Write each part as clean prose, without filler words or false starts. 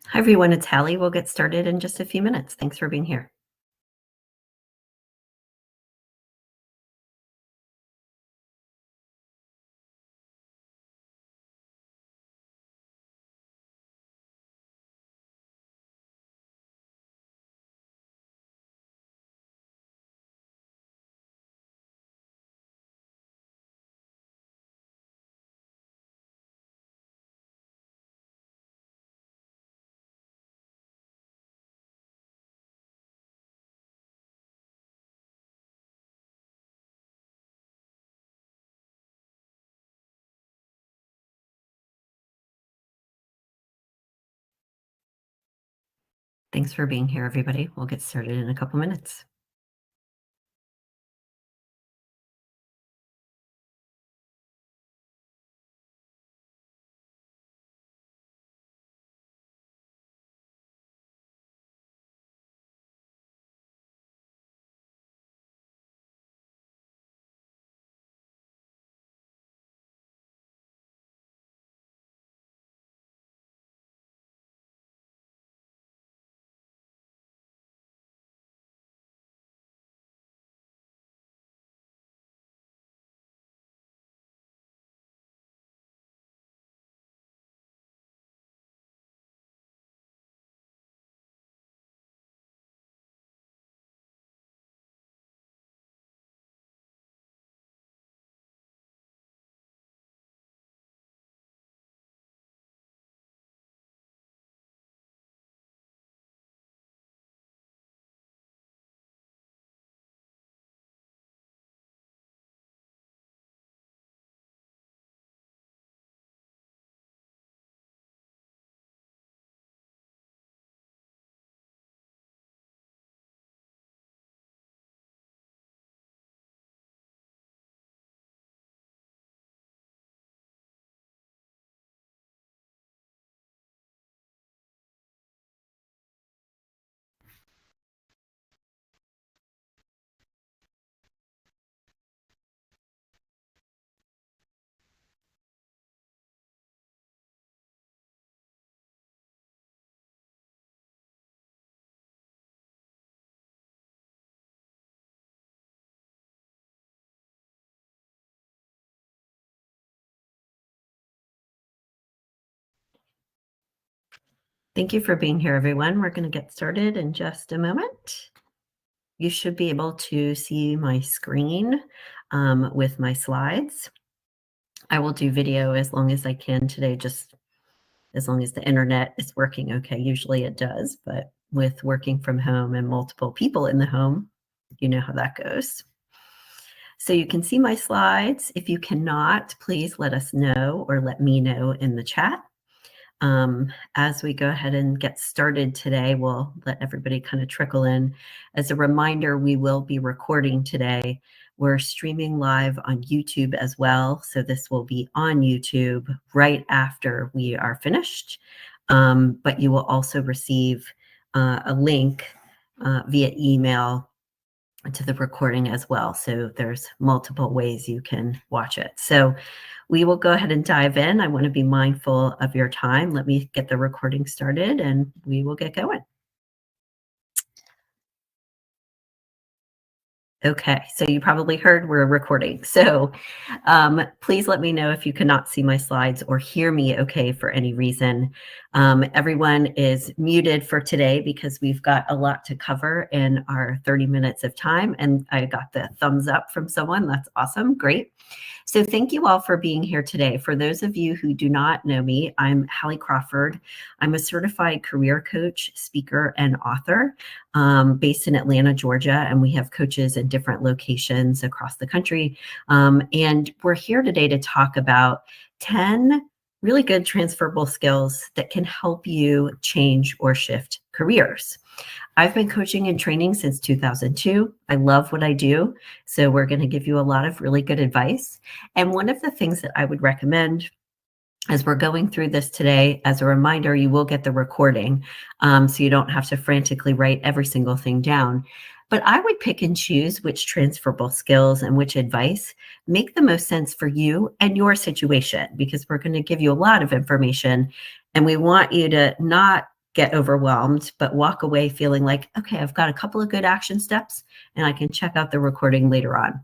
Hi, everyone. It's Hallie. We'll get started in just a few minutes. Thanks for being here. Thanks for being here, everybody. We'll get started in a couple minutes. Thank you for being here, everyone. We're going to get started in just a moment. You should be able to see my screen with my slides. I will do video as long as I can today, just as long as the internet is working okay. Usually it does, but with working from home and multiple people in the home, you know how that goes. So you can see my slides. If you cannot, please let us know or let me know in the chat. As we go ahead and get started today, we'll let everybody kind of trickle in. As a reminder, we will be recording today. We're streaming live on YouTube as well. So this will be on YouTube right after we are finished. But you will also receive a link via email to the recording as well. So there's multiple ways you can watch it. So we will go ahead and dive in. I want to be mindful of your time. Let me get the recording started and we will get going. Okay, so you probably heard we're recording. So please let me know if you cannot see my slides or hear me okay for any reason. Everyone is muted for today because we've got a lot to cover in our 30 minutes of time. And I got the thumbs up from someone. That's awesome. Great. So thank you all for being here today. For those of you who do not know me, I'm Hallie Crawford. I'm a certified career coach, speaker, and author based in Atlanta, Georgia, and we have coaches in different locations across the country. And we're here today to talk about 10 really good transferable skills that can help you change or shift careers. I've been coaching and training since 2002. I love what I do. So we're going to give you a lot of really good advice. And one of the things that I would recommend as we're going through this today, as a reminder, you will get the recording, so you don't have to frantically write every single thing down. But I would pick and choose which transferable skills and which advice make the most sense for you and your situation, because we're going to give you a lot of information and we want you to not get overwhelmed, but walk away feeling like, okay, I've got a couple of good action steps and I can check out the recording later on.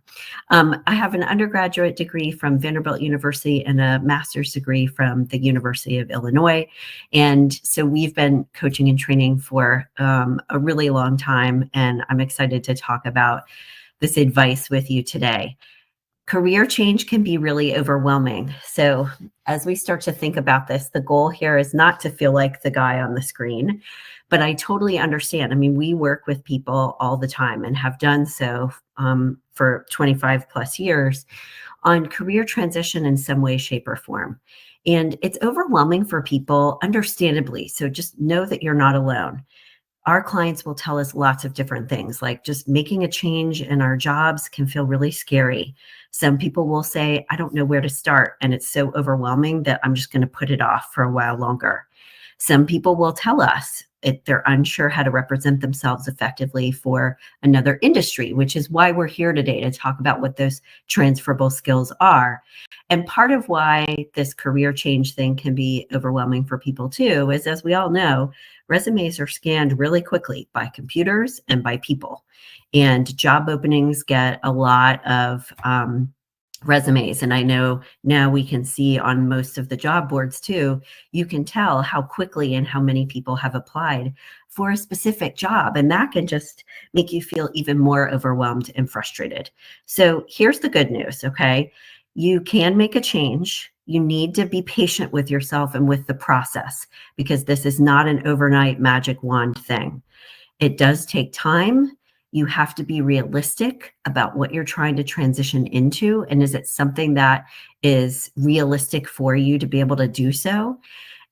I have an undergraduate degree from Vanderbilt University and a master's degree from the University of Illinois. And so we've been coaching and training for a really long time. And I'm excited to talk about this advice with you today. Career change can be really overwhelming. So as we start to think about this, the goal here is not to feel like the guy on the screen, but I totally understand. I mean, we work with people all the time and have done so for 25 plus years on career transition in some way, shape, or form. And it's overwhelming for people, understandably. So just know that you're not alone. Our clients will tell us lots of different things, like just making a change in our jobs can feel really scary. Some people will say, I don't know where to start, and it's so overwhelming that I'm just going to put it off for a while longer. Some people will tell us they're unsure how to represent themselves effectively for another industry, which is why we're here today to talk about what those transferable skills are. And part of why this career change thing can be overwhelming for people too is, as we all know, resumes are scanned really quickly by computers and by people. And job openings get a lot of resumes. And I know now we can see on most of the job boards too, you can tell how quickly and how many people have applied for a specific job. And that can just make you feel even more overwhelmed and frustrated. So here's the good news, okay? You can make a change. You need to be patient with yourself and with the process, because this is not an overnight magic wand thing. It does take time. You have to be realistic about what you're trying to transition into. And is it something that is realistic for you to be able to do so?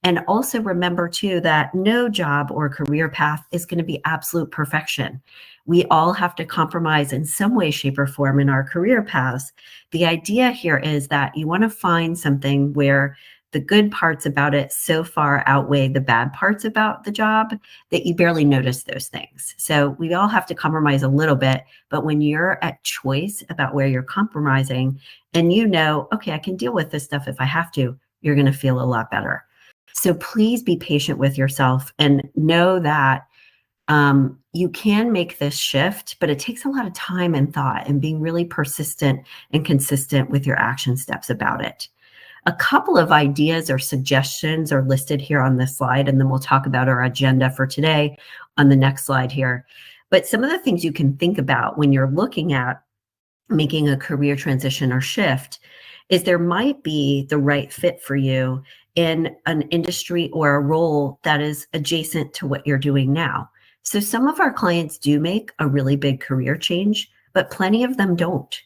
And also remember too, that no job or career path is going to be absolute perfection. We all have to compromise in some way, shape, or form in our career paths. The idea here is that you want to find something where the good parts about it so far outweigh the bad parts about the job that you barely notice those things. So we all have to compromise a little bit, but when you're at choice about where you're compromising and you know, okay, I can deal with this stuff if I have to, you're going to feel a lot better. So please be patient with yourself and know that you can make this shift, but it takes a lot of time and thought and being really persistent and consistent with your action steps about it. A couple of ideas or suggestions are listed here on this slide, and then we'll talk about our agenda for today on the next slide here. But some of the things you can think about when you're looking at making a career transition or shift is there might be the right fit for you in an industry or a role that is adjacent to what you're doing now. So some of our clients do make a really big career change, but plenty of them don't.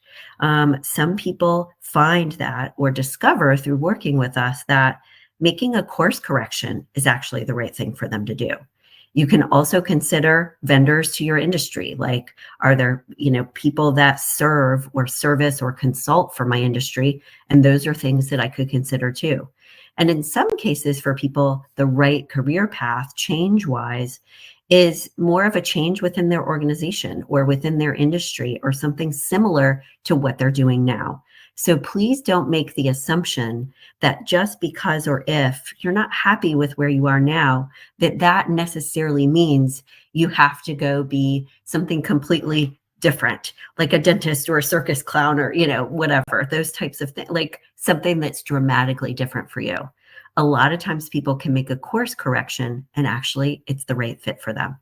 Some people find that or discover through working with us that making a course correction is actually the right thing for them to do. You can also consider vendors to your industry. Like, are there, people that serve or service or consult for my industry? And those are things that I could consider too. And in some cases for people, the right career path change-wise is more of a change within their organization or within their industry or something similar to what they're doing now. So please don't make the assumption that just because or if you're not happy with where you are now, that necessarily means you have to go be something completely different, like a dentist or a circus clown or, whatever, those types of things, like something that's dramatically different for you. A lot of times people can make a course correction and actually it's the right fit for them.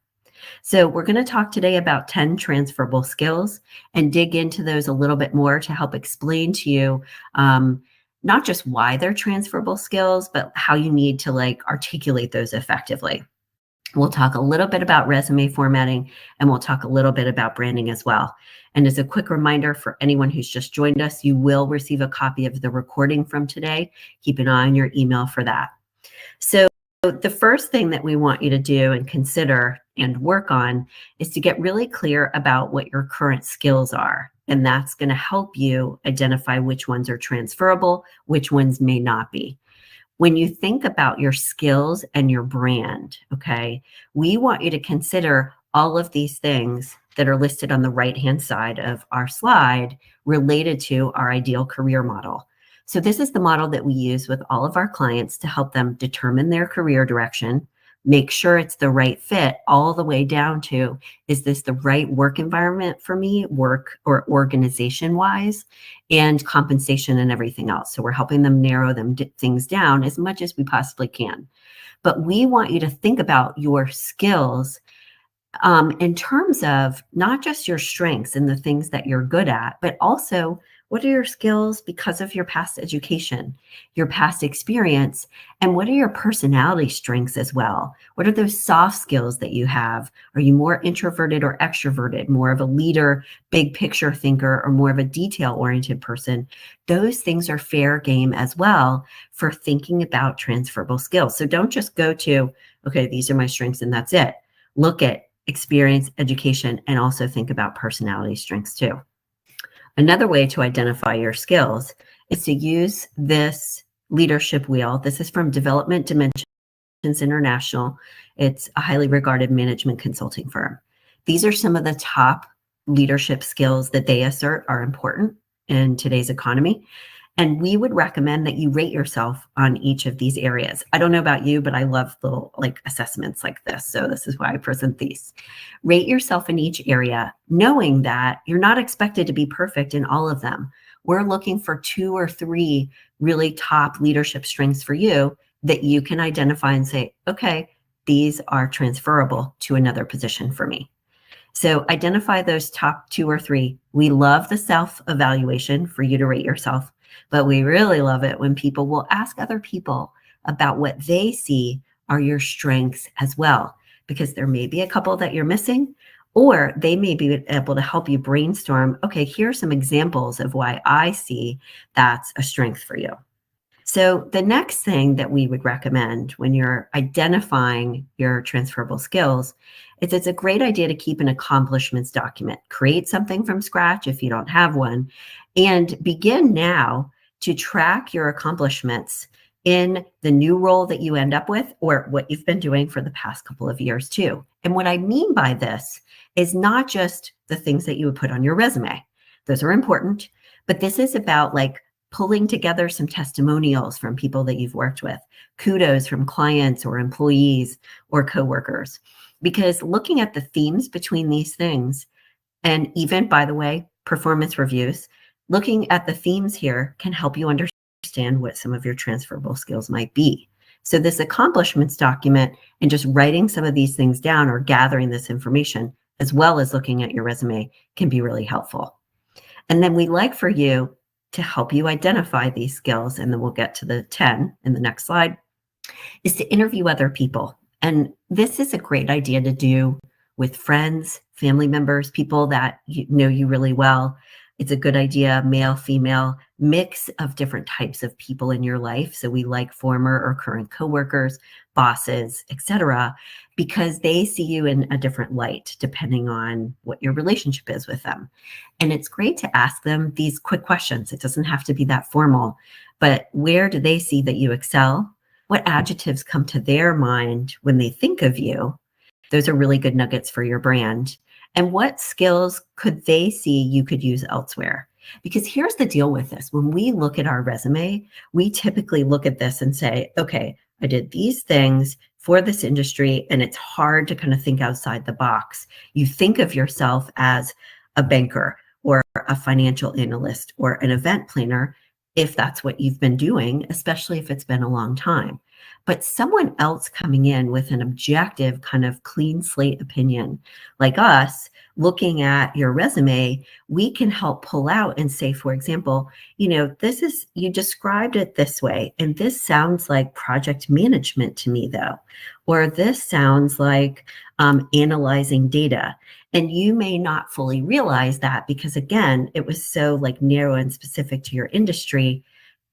So we're going to talk today about 10 transferable skills and dig into those a little bit more to help explain to you not just why they're transferable skills, but how you need to articulate those effectively. We'll talk a little bit about resume formatting, and we'll talk a little bit about branding as well. And as a quick reminder for anyone who's just joined us, you will receive a copy of the recording from today. Keep an eye on your email for that. So the first thing that we want you to do and consider and work on is to get really clear about what your current skills are. And that's going to help you identify which ones are transferable, which ones may not be. When you think about your skills and your brand, okay, we want you to consider all of these things that are listed on the right-hand side of our slide related to our ideal career model. So this is the model that we use with all of our clients to help them determine their career direction, make sure it's the right fit, all the way down to, is this the right work environment for me, work or organization wise, and compensation and everything else. So we're helping them narrow things down as much as we possibly can. But we want you to think about your skills in terms of not just your strengths and the things that you're good at, but also what are your skills because of your past education, your past experience, and what are your personality strengths as well? What are those soft skills that you have? Are you more introverted or extroverted, more of a leader, big picture thinker, or more of a detail oriented person? Those things are fair game as well for thinking about transferable skills. So don't just go to, okay, these are my strengths and that's it. Look at experience, education, and also think about personality strengths too. Another way to identify your skills is to use this leadership wheel. This is from Development Dimensions International. It's a highly regarded management consulting firm. These are some of the top leadership skills that they assert are important in today's economy. And we would recommend that you rate yourself on each of these areas. I don't know about you, but I love little assessments like this. So this is why I present these. Rate yourself in each area, knowing that you're not expected to be perfect in all of them. We're looking for 2 or 3 really top leadership strengths for you that you can identify and say, okay, these are transferable to another position for me. So identify those top 2 or 3. We love the self-evaluation for you to rate yourself, but we really love it when people will ask other people about what they see are your strengths as well, because there may be a couple that you're missing, or they may be able to help you brainstorm, okay, here are some examples of why I see that's a strength for you. So the next thing that we would recommend when you're identifying your transferable skills is it's a great idea to keep an accomplishments document. Create something from scratch if you don't have one, and begin now to track your accomplishments in the new role that you end up with or what you've been doing for the past couple of years too. And what I mean by this is not just the things that you would put on your resume. Those are important, but this is about pulling together some testimonials from people that you've worked with, kudos from clients or employees or coworkers, because looking at the themes between these things, and even, by the way, performance reviews, looking at the themes here can help you understand what some of your transferable skills might be. So this accomplishments document and just writing some of these things down or gathering this information, as well as looking at your resume, can be really helpful. And then we like for you to help you identify these skills, and then we'll get to the 10 in the next slide, is to interview other people. And this is a great idea to do with friends, family members, people that know you really well. It's a good idea, male, female, mix of different types of people in your life. So we like former or current coworkers, bosses, etc., because they see you in a different light depending on what your relationship is with them. And it's great to ask them these quick questions. It doesn't have to be that formal, but where do they see that you excel? What adjectives come to their mind when they think of you? Those are really good nuggets for your brand. And what skills could they see you could use elsewhere? Because here's the deal with this. When we look at our resume, we typically look at this and say, okay, I did these things for this industry, and it's hard to kind of think outside the box. You think of yourself as a banker or a financial analyst or an event planner, if that's what you've been doing, especially if it's been a long time. But someone else coming in with an objective kind of clean slate opinion like us, looking at your resume, we can help pull out and say, for example, this is, you described it this way, and this sounds like project management to me though, or this sounds like analyzing data. And you may not fully realize that because, again, it was so narrow and specific to your industry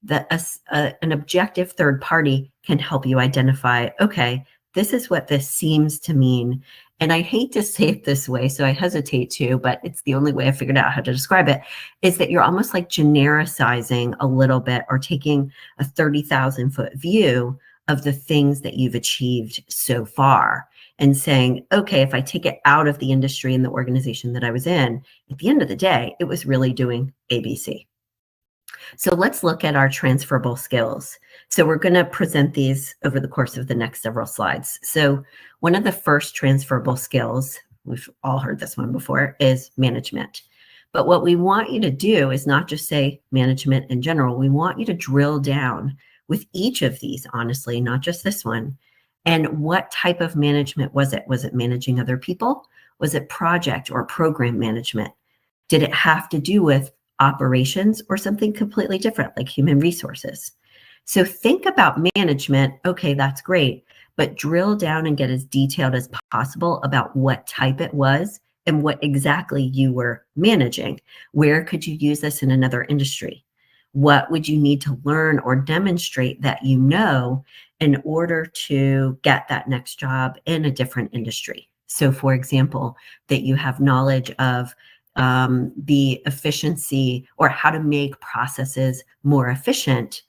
that an objective third party can help you identify, okay, this is what this seems to mean. And I hate to say it this way, so I hesitate to, but it's the only way I figured out how to describe it, is that you're almost genericizing a little bit or taking a 30,000-foot view of the things that you've achieved so far and saying, okay, if I take it out of the industry and the organization that I was in, at the end of the day, it was really doing ABC. So let's look at our transferable skills. So we're going to present these over the course of the next several slides. So one of the first transferable skills, we've all heard this one before, is management. But what we want you to do is not just say management in general. We want you to drill down with each of these, honestly, not just this one. And what type of management was it? Was it managing other people? Was it project or program management? Did it have to do with operations or something completely different, like human resources? So think about management. Okay, that's great, but drill down and get as detailed as possible about what type it was and what exactly you were managing. Where could you use this in another industry? What would you need to learn or demonstrate that you know in order to get that next job in a different industry? So, for example, that you have knowledge of the efficiency or how to make processes more efficient.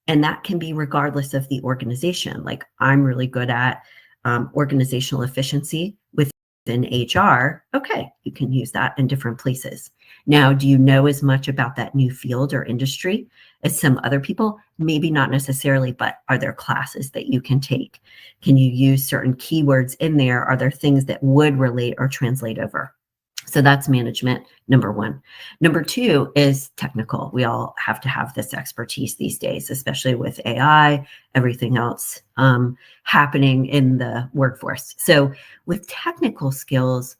And that can be regardless of the organization. Like I'm really good at organizational efficiency within HR. Okay, you can use that in different places. Now, do you know as much about that new field or industry as some other people? Maybe not necessarily, but are there classes that you can take? Can you use certain keywords in there? Are there things that would relate or translate over? So that's management, number one. Number two is technical. We all have to have this expertise these days, especially with AI, everything else happening in the workforce. So with technical skills,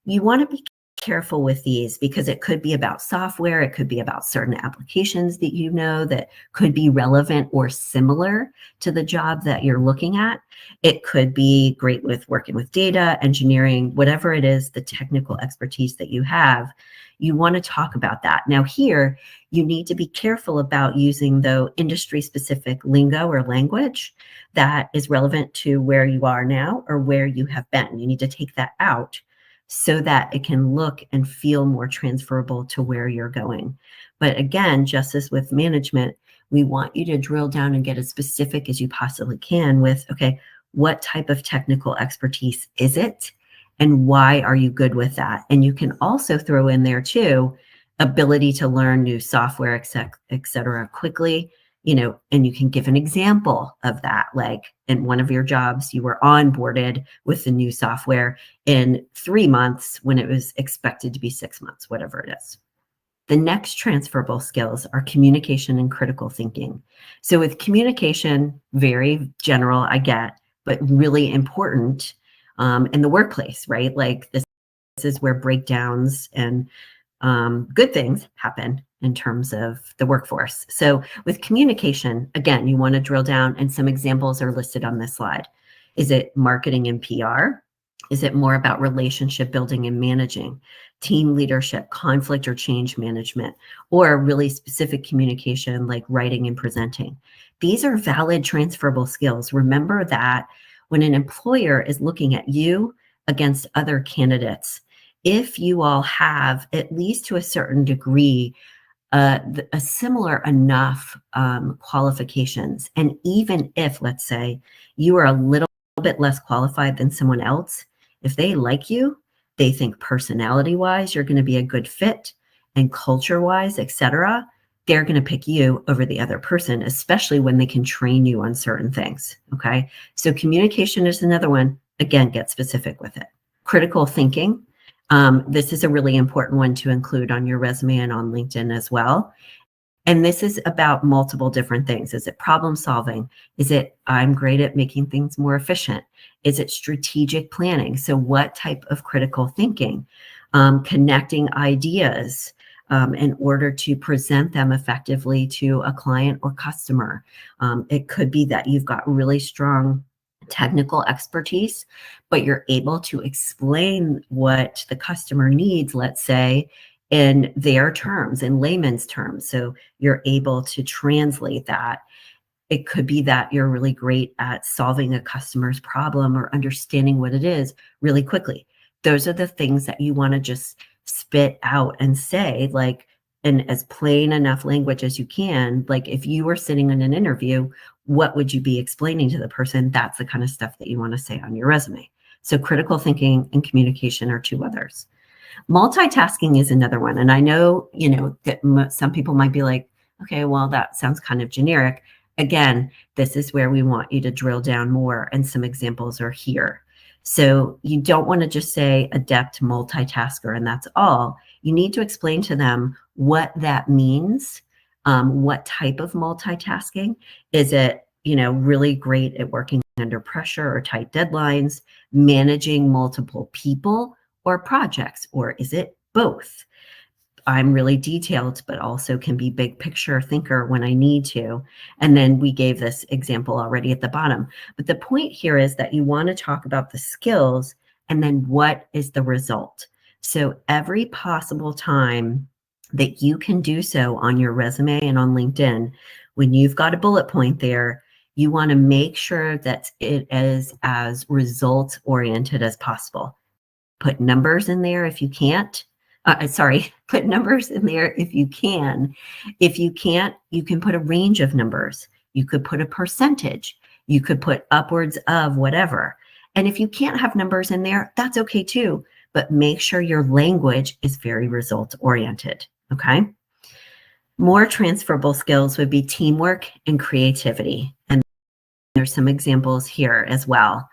you want to be careful with these because it could be about software. It could be about certain applications that you know that could be relevant or similar to the job that you're looking at. It could be great with working with data, engineering, whatever it is, the technical expertise that you have. You want to talk about that. Now here, you need to be careful about using the industry-specific lingo or language that is relevant to where you are now or where you have been. You need to take that out so that it can look and feel more transferable to where you're going. But again, just as with management, we want you to drill down and get as specific as you possibly can with, okay, what type of technical expertise is it? And why are you good with that? And you can also throw in there too, ability to learn new software, et cetera, quickly, and you can give an example of that. Like in one of your jobs, you were onboarded with the new software in 3 months when it was expected to be 6 months, whatever it is. The next transferable skills are communication and critical thinking. So with communication, very general, I get, but really important in the workplace, right? Like this is where breakdowns and good things happen in terms of the workforce. So with communication, again, you want to drill down, and some examples are listed on this slide. Is it marketing and PR? Is it more about relationship building and managing, team leadership, conflict or change management, or really specific communication like writing and presenting? These are valid transferable skills. Remember that when an employer is looking at you against other candidates, if you all have, at least to a certain degree, a similar enough qualifications, and even if, let's say, you are a little bit less qualified than someone else, if they like you, they think personality-wise you're going to be a good fit, and culture-wise, etc., they're going to pick you over the other person, especially when they can train you on certain things. Okay, so communication is another one. Again, get specific with it. Critical thinking. This is a really important one to include on your resume and on LinkedIn as well. And this is about multiple different things. Is it problem solving? Is it I'm great at making things more efficient? Is it strategic planning? So what type of critical thinking? Connecting ideas in order to present them effectively to a client or customer. It could be that you've got really strong technical expertise, but you're able to explain what the customer needs, let's say, in their terms, in layman's terms. So you're able to translate that. It could be that you're really great at solving a customer's problem or understanding what it is really quickly. Those are the things that you want to just spit out and say, like, in as plain enough language as you can. Like if you were sitting in an interview, what would you be explaining to the person? That's the kind of stuff that you want to say on your resume. So critical thinking and communication are two others. Multitasking is another one. And I know, that some people might be like, Okay, well, that sounds kind of generic. Again, this is where we want you to drill down more, and some examples are here. So you don't want to just say adept multitasker and that's all. You need to explain to them what that means. What type of multitasking? Is it, really great at working under pressure or tight deadlines, managing multiple people or projects, or is it both? I'm really detailed, but also can be big picture thinker when I need to. And then we gave this example already at the bottom. But the point here is that you want to talk about the skills and then what is the result. So every possible time that you can do so on your resume and on LinkedIn, when you've got a bullet point there, you want to make sure that it is as results oriented as possible. Put numbers in there if you can't. Put numbers in there if you can. If you can't, you can put a range of numbers. You could put a percentage. You could put upwards of whatever. And if you can't have numbers in there, that's okay too. But make sure your language is very result oriented. Okay. More transferable skills would be teamwork and creativity. And there's some examples here as well.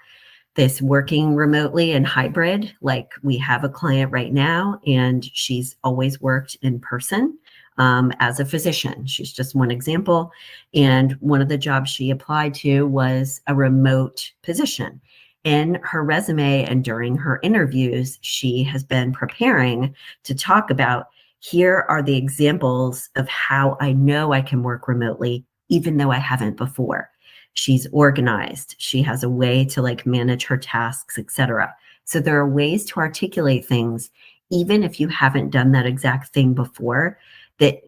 This working remotely and hybrid, like we have a client right now, and she's always worked in person as a physician. She's just one example. And one of the jobs she applied to was a remote position. In her resume and during her interviews, she has been preparing to talk about, here are the examples of how I know I can work remotely, even though I haven't before. She's organized. She has a way to manage her tasks, etc. So there are ways to articulate things, even if you haven't done that exact thing before, that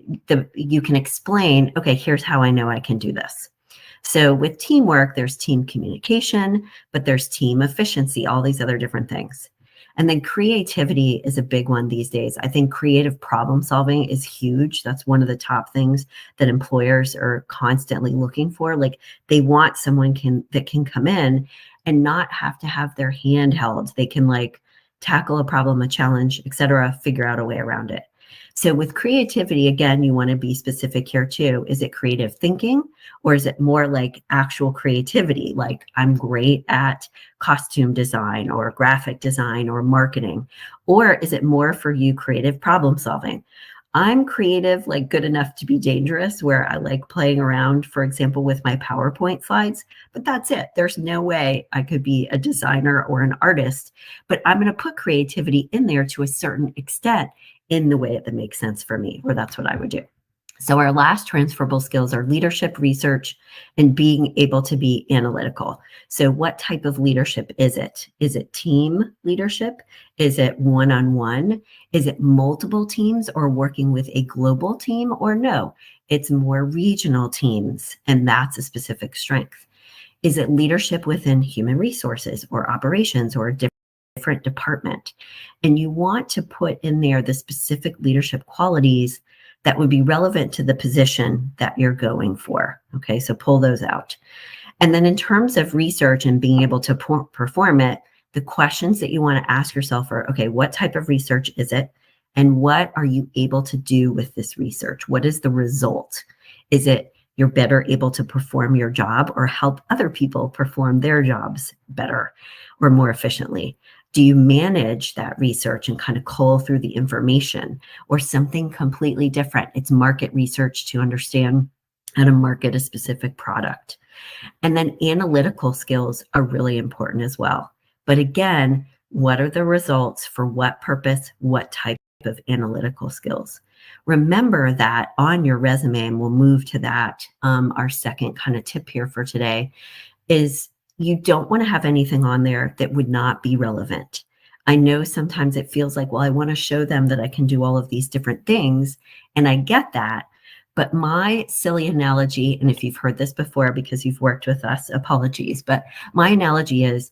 you can explain, okay, here's how I know I can do this. So with teamwork, there's team communication, but there's team efficiency, all these other different things. And then creativity is a big one these days. I think creative problem solving is huge. That's one of the top things that employers are constantly looking for. They want someone that can come in and not have to have their hand held. They can tackle a problem, a challenge, etc., figure out a way around it. So with creativity, again, you want to be specific here too. Is it creative thinking, or is it more like actual creativity? Like I'm great at costume design or graphic design or marketing, or is it more for you creative problem solving? I'm creative, good enough to be dangerous, where I like playing around, for example, with my PowerPoint slides, but that's it. There's no way I could be a designer or an artist, but I'm going to put creativity in there to a certain extent in the way that makes sense for me, or that's what I would do. So our last transferable skills are leadership, research, and being able to be analytical. So what type of leadership is it? Is it team leadership? Is it one-on-one? Is it multiple teams or working with a global team? Or no, it's more regional teams, and that's a specific strength. Is it leadership within human resources or operations or a different department? And you want to put in there the specific leadership qualities that would be relevant to the position that you're going for. Okay, so pull those out. And then in terms of research and being able to perform it, the questions that you want to ask yourself are, okay, what type of research is it? And what are you able to do with this research? What is the result? Is it you're better able to perform your job or help other people perform their jobs better or more efficiently? Do you manage that research and kind of cull through the information, or something completely different? It's market research to understand how to market a specific product. And then analytical skills are really important as well. But again, what are the results for what purpose, what type of analytical skills? Remember that on your resume, and we'll move to that. Our second kind of tip here for today is you don't want to have anything on there that would not be relevant. I know sometimes it feels like, well, I want to show them that I can do all of these different things, and I get that. But my silly analogy, and if you've heard this before because you've worked with us, apologies, but my analogy is,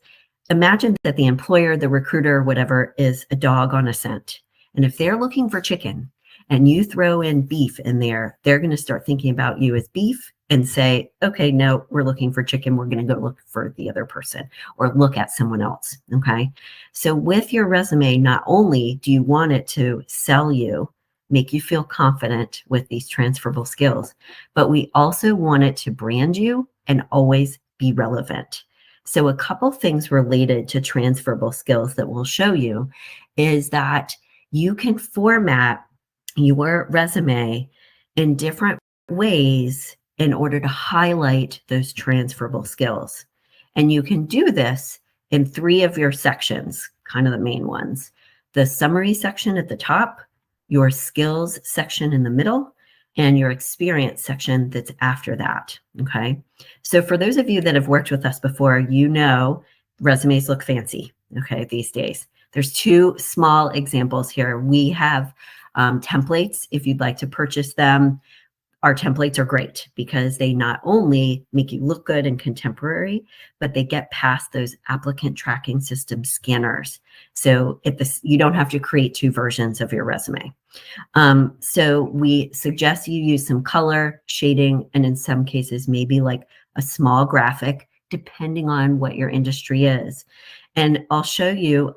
imagine that the employer, the recruiter, whatever, is a dog on a scent. And if they're looking for chicken and you throw in beef in there, they're going to start thinking about you as beef and say, okay, no, we're looking for chicken. We're going to go look for the other person or look at someone else. Okay. So with your resume, not only do you want it to sell you, make you feel confident with these transferable skills, but we also want it to brand you and always be relevant. So a couple things related to transferable skills that we'll show you is that you can format your resume in different ways in order to highlight those transferable skills. And you can do this in 3 of your sections, kind of the main ones. The summary section at the top, your skills section in the middle, and your experience section that's after that, okay? So for those of you that have worked with us before, you know resumes look fancy, okay, these days. There's 2 small examples here. We have templates if you'd like to purchase them. Our templates are great because they not only make you look good and contemporary, but they get past those applicant tracking system scanners. So you don't have to create 2 versions of your resume. So we suggest you use some color shading, and in some cases, maybe like a small graphic, depending on what your industry is. And I'll show you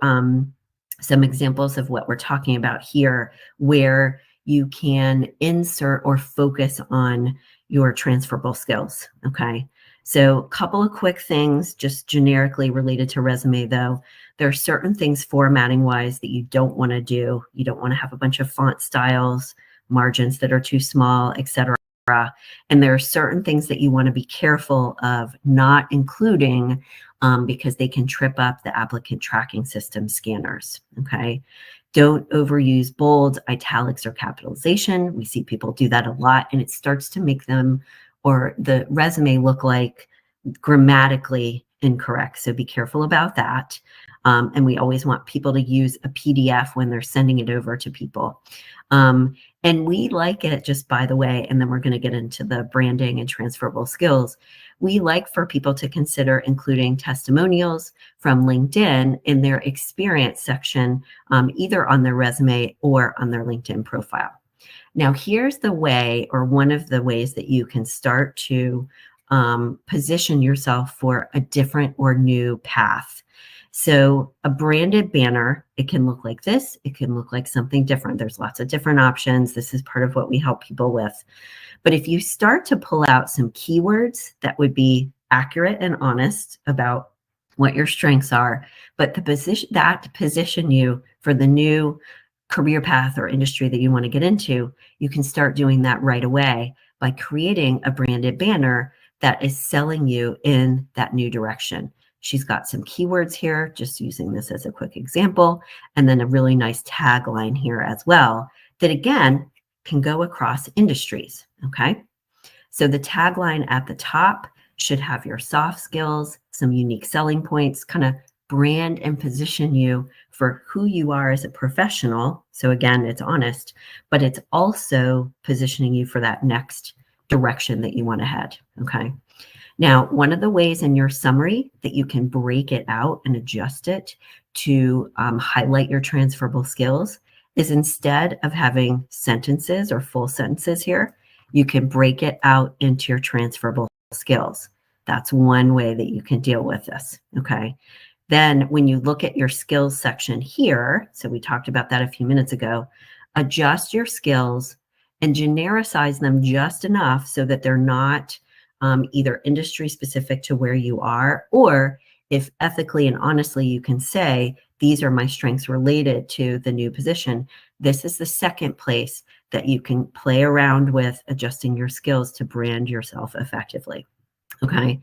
some examples of what we're talking about here, where you can insert or focus on your transferable skills, okay? So a couple of quick things, just generically related to resume though. There are certain things formatting wise that you don't want to do. You don't want to have a bunch of font styles, margins that are too small, etc. And there are certain things that you want to be careful of not including because they can trip up the applicant tracking system scanners, okay? Don't overuse bold, italics, or capitalization. We see people do that a lot, and it starts to make them or the resume look like grammatically incorrect. So be careful about that. And we always want people to use a PDF when they're sending it over to people. And we like it, just by the way, and then we're going to get into the branding and transferable skills. We like for people to consider including testimonials from LinkedIn in their experience section, either on their resume or on their LinkedIn profile. Now, here's the way, or one of the ways that you can start to position yourself for a different or new path. So a branded banner, it can look like this. It can look like something different. There's lots of different options. This is part of what we help people with. But if you start to pull out some keywords that would be accurate and honest about what your strengths are, but position you for the new career path or industry that you want to get into, you can start doing that right away by creating a branded banner that is selling you in that new direction. She's got some keywords here, just using this as a quick example, and then a really nice tagline here as well that, again, can go across industries, okay? So the tagline at the top should have your soft skills, some unique selling points, kind of brand and position you for who you are as a professional. So again, it's honest, but it's also positioning you for that next direction that you want to head, okay? Now, one of the ways in your summary that you can break it out and adjust it to highlight your transferable skills is, instead of having sentences or full sentences here, you can break it out into your transferable skills. That's one way that you can deal with this, okay? Then when you look at your skills section here, so we talked about that a few minutes ago, adjust your skills and genericize them just enough so that they're not either industry specific to where you are, or if ethically and honestly you can say, these are my strengths related to the new position, this is the second place that you can play around with adjusting your skills to brand yourself effectively. Okay,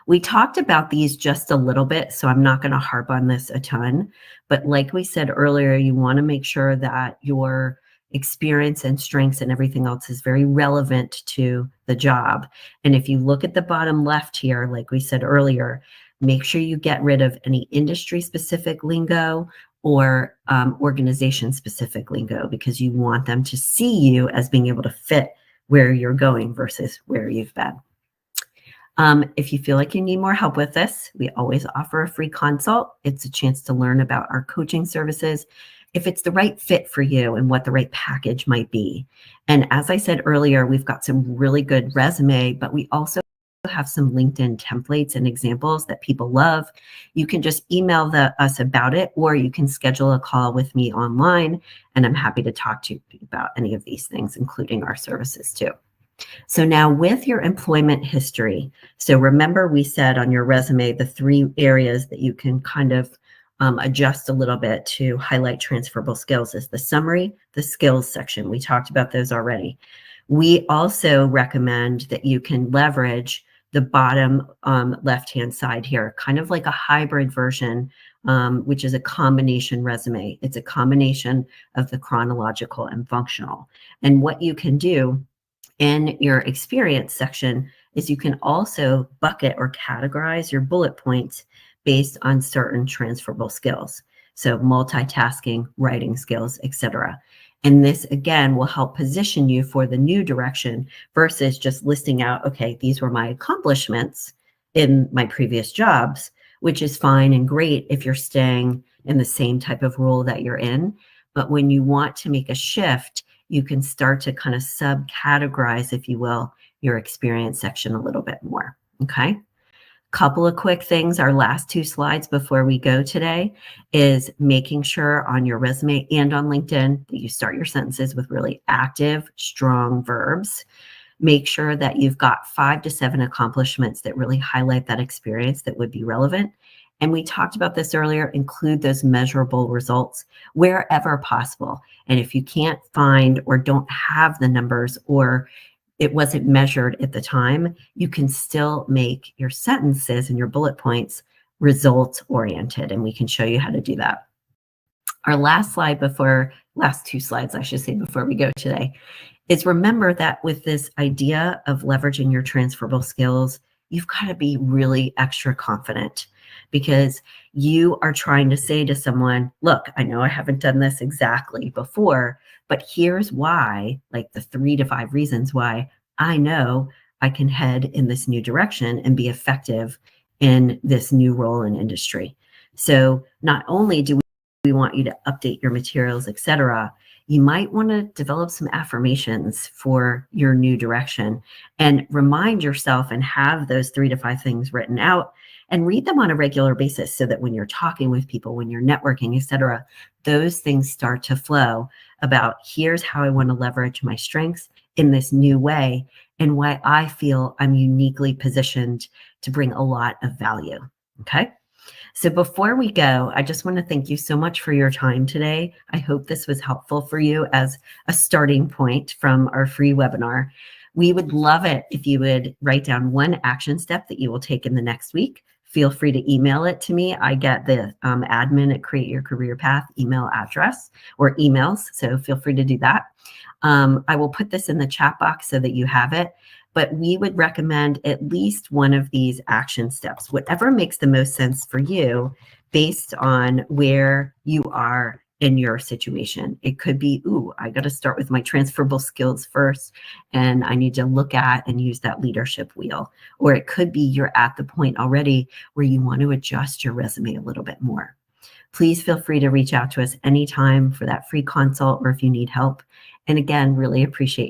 we talked about these just a little bit, so I'm not going to harp on this a ton, but like we said earlier, you want to make sure that your experience and strengths and everything else is very relevant to the job. And if you look at the bottom left here, like we said earlier, make sure you get rid of any industry specific lingo or organization specific lingo, because you want them to see you as being able to fit where you're going versus where you've been. If you feel like you need more help with this, we always offer a free consult. It's a chance to learn about our coaching services, if it's the right fit for you and what the right package might be. And as I said earlier, we've got some really good resume, but we also have some LinkedIn templates and examples that people love. You can just email us about it, or you can schedule a call with me online, and I'm happy to talk to you about any of these things, including our services too. So now with your employment history, so remember we said on your resume, the 3 areas that you can kind of adjust a little bit to highlight transferable skills is the summary, the skills section. We talked about those already. We also recommend that you can leverage the bottom left-hand side here, kind of like a hybrid version, which is a combination resume. It's a combination of the chronological and functional. And what you can do in your experience section is you can also bucket or categorize your bullet points based on certain transferable skills. So multitasking, writing skills, etc. And this again will help position you for the new direction versus just listing out, okay, these were my accomplishments in my previous jobs, which is fine and great if you're staying in the same type of role that you're in. But when you want to make a shift, you can start to kind of subcategorize, if you will, your experience section a little bit more, okay? Couple of quick things, our last 2 slides before we go today is making sure on your resume and on LinkedIn that you start your sentences with really active, strong verbs. Make sure that you've got 5 to 7 accomplishments that really highlight that experience that would be relevant. And we talked about this earlier, include those measurable results wherever possible. And if you can't find or don't have the numbers, or it wasn't measured at the time, you can still make your sentences and your bullet points result oriented. And we can show you how to do that. Our last 2 slides, I should say, before we go today, is remember that with this idea of leveraging your transferable skills, you've got to be really extra confident, because you are trying to say to someone, look, I know I haven't done this exactly before, but here's why, like the 3 to 5 reasons why I know I can head in this new direction and be effective in this new role in industry. So not only do we want you to update your materials, etc., you might want to develop some affirmations for your new direction and remind yourself and have those 3 to 5 things written out and read them on a regular basis, so that when you're talking with people, when you're networking, etc., those things start to flow about here's how I want to leverage my strengths in this new way and why I feel I'm uniquely positioned to bring a lot of value. Okay. So before we go, I just want to thank you so much for your time today. I hope this was helpful for you as a starting point from our free webinar. We would love it if you would write down 1 action step that you will take in the next week. Feel free to email it to me. I get the admin at Create Your Career Path email address or emails, so feel free to do that. I will put this in the chat box so that you have it. But we would recommend at least one of these action steps, whatever makes the most sense for you based on where you are in your situation. It could be, ooh, I got to start with my transferable skills first, and I need to look at and use that leadership wheel. Or it could be you're at the point already where you want to adjust your resume a little bit more. Please feel free to reach out to us anytime for that free consult, or if you need help. And again, really appreciate